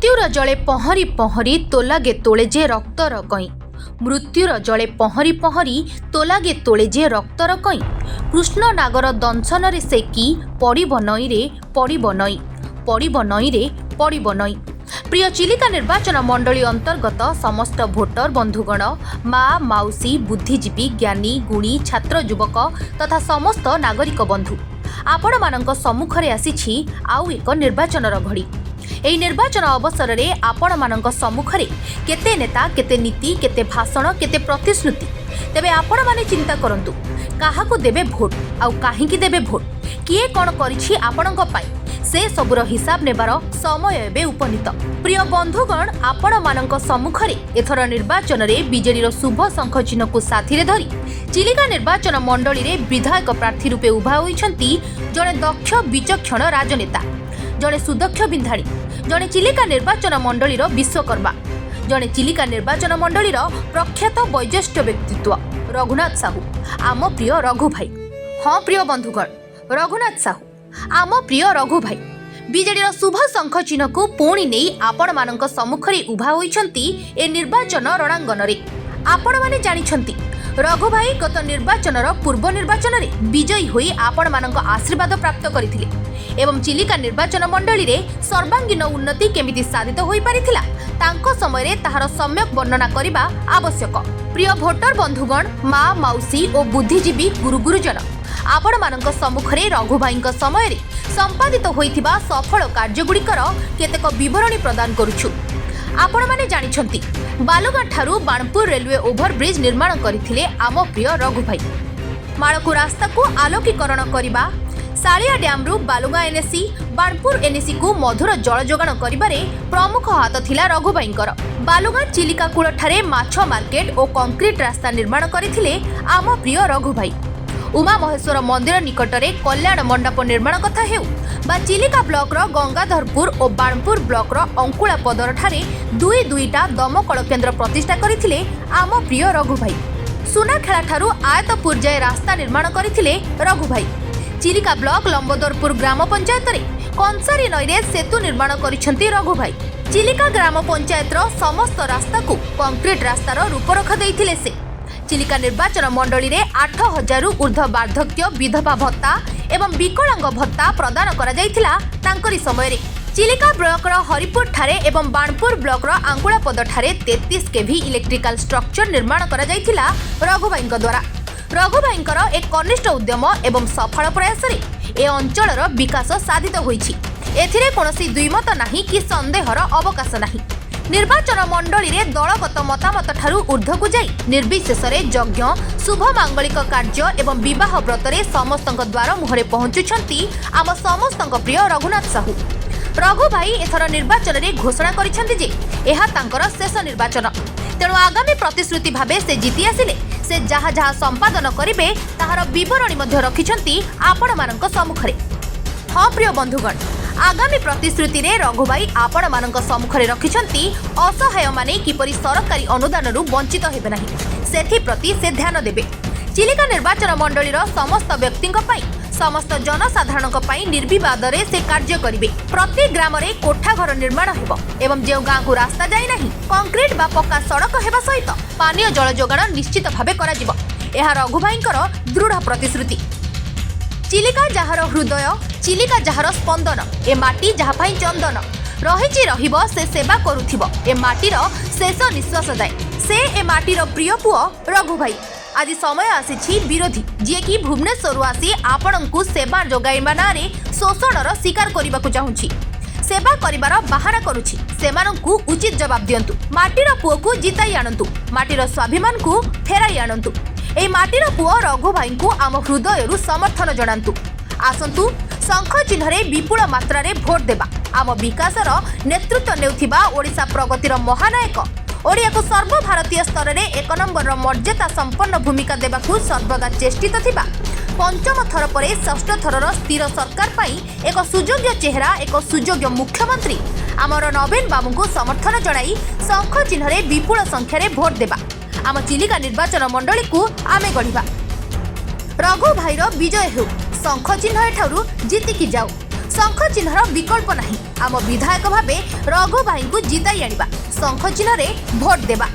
मृत्युर जले पहरी पहरी तोलागे तोले जे रक्तर कई। मृत्युर जले पहरी पहरी तोलागे तोले जे रक्तर कई। कृष्ण नागर दंशन रे से कि पड़िब नई रे पड़िब नई, पड़िब नई रे पड़िब नई। प्रिय चिलिका निर्वाचन मंडली अंतर्गत समस्त भोटर बंधुगण, माँ माउसी, बुद्धिजीवी, ज्ञानी, गुणी, छात्र, युवक तथा समस्त नागरिक बंधु, आपण मानक सम्मुखरे आसीछि आउ एक निर्वाचनर घड़ी। एही निर्वाचन अवसर रे आपण मानक सम्मुखरे केते नेता, केते नीति, केते भाषण, केते प्रतिश्रुति। तेबे आपण माने चिंता करंतु काहाकू देबे भोट आउ काहींकी देबे भोट, किए कोन करिछि आपणक पाई, से सबुर हिसाब नेबार समय एबे उपनीत। प्रिय बंधुगण, आपण मानक सम्मुखरे एथर निर्वाचन रे बीजेडी रो शुभ शंख चिन्ह को साथी रे धरी चिलिका निर्वाचन मंडली रे विधायक प्रार्थी रूपे उभा होइछंती जणे दक्ष विचक्षण राजनेता, जणे सुदक्ष बिंधाणी, जणे चिलिका निर्वाचन मंडली रो विश्वकर्मा, जणे चिलिका निर्वाचन मंडली रो प्रख्यात वैज्येष्ठ व्यक्तित्व रघुनाथ साहू, आम प्रिय रघु भाई। हाँ प्रिय बंधुगण, रघुनाथ साहू आम प्रिय रघु भाई बीजेडी शुभ शंख चिन्ह को पुणी नहीं आपण मानक सम्मुखरे उभा होइछंती ए निर्वाचन रणांगन रे। आपण माने जानिछंती रघु भाई गत निर्वाचन पूर्व निर्वाचन रे विजयी होई आपण मानक आशीर्वाद प्राप्त करिथिले एवं चिलिका निर्वाचन मंडली रे सर्वांगीन उन्नति केमिति साधित होई पारिथिला तांको समय रे ताहार सम्यक वर्णना करिबा आवश्यक। प्रिय भोटर बंधुगण, माँ माउसी और बुद्धिजीवी गुरुजन, आपण मानक सम्मुखरे रघु भाईଙ୍କ समय रे संपादित होइथिबा सफल कार्यगुड़िकर केतेक विवरणी प्रदान करूछु। आपण माने जानिछंती बालुगाँ ठारू बाणपुर रेलवे ओभरब्रिज निर्माण करिथिले आम प्रिय रघु भाई। माळकु रास्ता को आलोकीकरण करिबा, सालिया डैम रु बालुगाँ एनएसी बाणपुर एनएसी को मधुर जल जोगाण करिबारे प्रमुख हाथ थिला रघु भाईଙ୍କର। बालुगाँ चिलिका कूल ठारे माछ मार्केट और कंक्रीट रास्ता निर्माण करिथिले आम प्रिय रघु भाई। उमा महेश्वर मंदिर निकटरे कल्याण मंडप निर्माण कथा हेउ बा चिलिका ब्लॉक रो गंगाधरपुर और बाणपुर ब्लॉक रो अंकुला पदर ठारे दुईटा दमकल केन्द्र प्रतिष्ठा करिथिले आम प्रिय रघु भाई। सुनाखेला ठारू आयतपुर जाय रास्ता निर्माण करिथिले रघु भाई। चिलिका ब्लॉक लंबोदरपुर ग्राम पंचायत रे कंसारी नई रे सेतु निर्माण करिसंती रघु भाई। चिलिका ग्राम पंचायत रो समस्त रास्ता को कंक्रीट रास्ता रो रूपरेखा देइथिले से। चिलिका निर्वाचन मंडली रे 8,000 ऊर्ध्व वार्धक्य विधवा भत्ता एवं विकलांग भत्ता प्रदान करा जाइथिला तांकरी समय रे। चिलिका ब्लॉक रो हरिपुर ठारे एवं बाणपुर ब्लॉक रो आंकुलापद ठारे 33 केवी इलेक्ट्रिकल स्ट्रक्चर निर्माण करा जाइथिला रघु भाईଙ୍କ द्वारा। रघु भाईଙ୍କର एक कनिष्ठ उद्यम एवं सफल प्रयास रे ए अंचलर विकास साधित होइछि। एथिरे कोनोसी द्विमत नाही कि संदेहर अवकाश नाही। निर्वाचन मंडली रे दलगत मतामत ठारू ऊर्ध्वकु जाई निर्विशेष रे यज्ञ, शुभ मांगलिक कार्य एवं विवाह व्रत रे समस्तक द्वार मुहरे पहुंचुछंती आम समस्तक प्रिय रघुनाथ साहू। रघु भाई एथर निर्वाचन रे घोषणा करिसंती जे एहा तांकर शेष निर्वाचन, तेणु आगामी प्रतिश्रुति भाबे से जीति आसिले से जहाँ जहाँ संपादन करिवे ताहार विवरणी मध्य रखिछंती आपण मानक सम्मुखरे। हाँ प्रिय बंधुगण, आगामी प्रतिश्रुति रे रघु भाई आपण मानक सम्मुखरे रखिछंती असहाय माने किपरि सरकारी अनुदान रु वंचित हेबे नाही सेथि प्रति से ध्यान देबे। चिलिका निर्वाचन मंडली रो समस्त व्यक्तिंक पई, समस्त जनसाधारणक पई निर्विवाद रे से कार्य करिवे। प्रति ग्राम रे कोठा घर निर्माण हेबो एवं जे गाँ को रास्ता जाय नाही कंक्रीट बा पक्का सड़क हेबा सहित पानीय जल जोगाण निश्चित भाबे करा जिवो। एहा रघु भाईଙ୍କର दृढ़ प्रतिश्रुति। चिलिका जहार हृदय, चिलिका जहार स्पंदन, ए माटी जहा पाई चंदन रहिछि रहिबो से सेवा करुथिबो ए माटीर शेष निश्वास जाए से ए माटीर प्रिय पुओ रघु भाई। आज समय आसीछि विरोधी जे कि भुवनेश्वर आसी आपणଙ୍କୁ सेवा जोगाइबा नारे शोषणर शिकार करबाकू चाहुछि, सेवा करिबार बाहाना करुछि। सेमानଙ୍କୁ उचित जवाब दियंतु, माटीर पुओ को जिताई आनंतु, माटीर स्वाभिमान को फेराई आनंतु। ए माटीर पुओ रघु भाई को आम हृदयरु समर्थन जणांतु। आसंतु शंख चिन्ह रे विपुल मात्रा रे भोट देबा। आम विकासर नेतृत्व नेउथिबा ओडिशा प्रगतिर महानायक, ओडिया को सर्वभारतीय स्तर रे 1 नंबर मर्यादा संपन्न भूमिका देबाकू सर्वदा चेष्टित थिबा, पंचम थर परे षष्ठ थरर स्थिर सरकार पाई एक सुयोग्य चेहरा, एक सुयोग्य मुख्यमंत्री आमर नवीन बाबू को समर्थन जणाई शंख चिन्ह रे विपुल संख्या रे भोट देबा। आम चिलिका निर्वाचन मंडली को आमे गढ़िबा। रघु भाईर विजय हेउ, शंख चिन्ह एठारु जीतिकी जाऊ। शंख चिन्हर विकल्प नहीं। आम विधायक भावे रघु भाई को जिताई आनिबा, शंख चिन्ह रे भोट देबा।